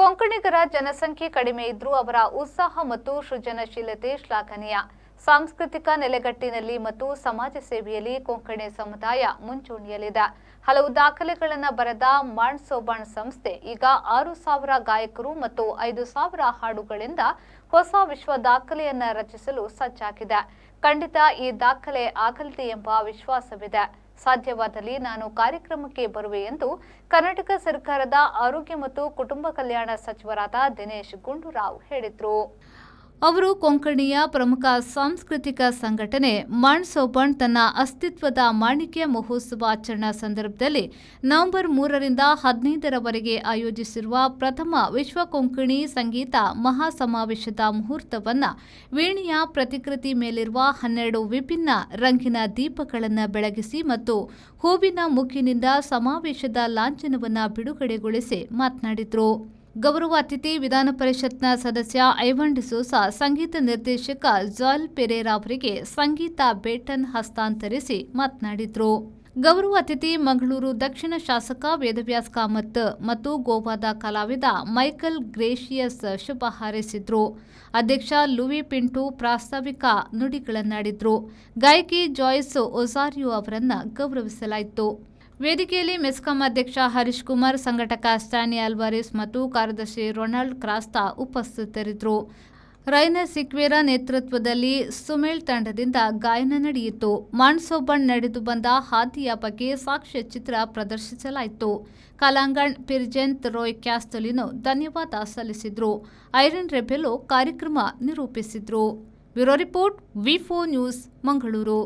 ಕೊಂಕಣಿಗರ ಜನಸಂಖ್ಯೆ ಕಡಿಮೆ ಇದ್ರೂ ಅವರ ಉತ್ಸಾಹ ಮತ್ತು ಸೃಜನಶೀಲತೆ ಶ್ಲಾಘನೀಯ. ಸಾಂಸ್ಕೃತಿಕ ನೆಲೆಗಟ್ಟಿನಲ್ಲಿ ಮತ್ತು ಸಮಾಜ ಸೇವೆಯಲ್ಲಿ ಕೊಂಕಣಿ ಸಮುದಾಯ ಮುಂಚೂಣಿಯಲ್ಲಿದೆ. ಹಲವು ದಾಖಲೆಗಳನ್ನು ಬರೆದ ಮಣ್ ಸೋಬಾಣ್ ಸಂಸ್ಥೆ ಈಗ 6,000 ಗಾಯಕರು ಮತ್ತು 5,000 ಹಾಡುಗಳಿಂದ ಹೊಸ ವಿಶ್ವ ದಾಖಲೆಯನ್ನು ರಚಿಸಲು ಸಜ್ಜಾಗಿದೆ. ಖಂಡಿತ ಈ ದಾಖಲೆ ಆಗಲಿದೆ ಎಂಬ ವಿಶ್ವಾಸವಿದೆ. ಸಾಧ್ಯವಾದಲ್ಲಿ ನಾನು ಕಾರ್ಯಕ್ರಮಕ್ಕೆ ಬರುವೆ ಎಂದು ಕರ್ನಾಟಕ ಸರ್ಕಾರದ ಆರೋಗ್ಯ ಮತ್ತು ಕುಟುಂಬ ಕಲ್ಯಾಣ ಸಚಿವರಾದ ದಿನೇಶ್ ಗುಂಡೂರಾವ್ ಹೇಳಿದರು. ಅವರು ಕೊಂಕಣಿಯ ಪ್ರಮುಖ ಸಾಂಸ್ಕೃತಿಕ ಸಂಘಟನೆ ಮಣ್ ಸೋಬಾಣ್ ತನ್ನ ಅಸ್ತಿತ್ವದ ಮಾಣಿಕ್ಯ ಮಹೋತ್ಸವ ಆಚರಣಾ ಸಂದರ್ಭದಲ್ಲಿ ನವೆಂಬರ್ 3ರಿಂದ 15ರವರೆಗೆ ಆಯೋಜಿಸಿರುವ ಪ್ರಥಮ ವಿಶ್ವ ಕೊಂಕಣಿ ಸಂಗೀತ ಮಹಾಸಮಾವೇಶದ ಮುಹೂರ್ತವನ್ನು ವೀಣೆಯ ಪ್ರತಿಕೃತಿ ಮೇಲಿರುವ 12 ವಿಭಿನ್ನ ರಂಗಿನ ದೀಪಗಳನ್ನು ಬೆಳಗಿಸಿ ಮತ್ತು ಹೂವಿನ ಮುಗ್ಗಿನಿಂದ ಸಮಾವೇಶದ ಲಾಂಛನವನ್ನು ಬಿಡುಗಡೆಗೊಳಿಸಿ ಮಾತನಾಡಿದರು. ಗೌರವ ಅತಿಥಿ ವಿಧಾನ ಪರಿಷತ್ನ ಸದಸ್ಯ ಐವನ್ ಡಿಸೋಸಾ ಸಂಗೀತ ನಿರ್ದೇಶಕ ಜಾಲ್ ಪೆರೇರಾ ಅವರಿಗೆ ಸಂಗೀತ ಬೇಟನ್ ಹಸ್ತಾಂತರಿಸಿ ಮಾತನಾಡಿದರು. ಗೌರವ ಅತಿಥಿ ಮಂಗಳೂರು ದಕ್ಷಿಣ ಶಾಸಕ ವೇದವ್ಯಾಸ್ ಕಾಮತ್ ಮತ್ತು ಗೋವಾದ ಕಲಾವಿದ ಮೈಕಲ್ ಗ್ರೇಷಿಯಸ್ ಶುಭ ಹಾರೈಸಿದ್ರು. ಅಧ್ಯಕ್ಷ ಲೂಯಿ ಪಿಂಟು ಪ್ರಾಸ್ತಾವಿಕ ನುಡಿಗಳನ್ನಾಡಿದ್ರು. ಗಾಯಕಿ ಜಾಯ್ಸ್ ಒಜಾರಿಯೋ ಅವರನ್ನು ಗೌರವಿಸಲಾಯಿತು. ವೇದಿಕೆಯಲ್ಲಿ ಮೆಸ್ಕಾಂ ಅಧ್ಯಕ್ಷ ಹರೀಶ್ ಕುಮಾರ್, ಸಂಘಟಕ ಸ್ಟ್ಯಾನಿ ಆಲ್ವಾರಿಸ್ ಮತ್ತು ಕಾರ್ಯದರ್ಶಿ ರೊನಾಲ್ಡ್ ಕ್ರಾಸ್ತಾ ಉಪಸ್ಥಿತರಿದ್ದರು. ರೈನರ್ ಸಿಕ್ವೇರಾ ನೇತೃತ್ವದಲ್ಲಿ ಸುಮೇಳ್ ತಂಡದಿಂದ ಗಾಯನ ನಡೆಯಿತು. ಮಣ್ ಸೋಬಾಣ್ ನಡೆದು ಬಂದ ಹಾದಿಯ ಬಗ್ಗೆ ಸಾಕ್ಷ್ಯಚಿತ್ರ ಪ್ರದರ್ಶಿಸಲಾಯಿತು. ಕಲಾಂಗಣ್ ಪಿರ್ಜೆಂತ್ ರೋಯ್ ಕ್ಯಾಸ್ತಲಿನೋ ಧನ್ಯವಾದ ಸಲ್ಲಿಸಿದರು. ಐರನ್ ರೆಬೆಲೋ ಕಾರ್ಯಕ್ರಮ ನಿರೂಪಿಸಿದರು. Bureau report, V4 news, Mangaluru.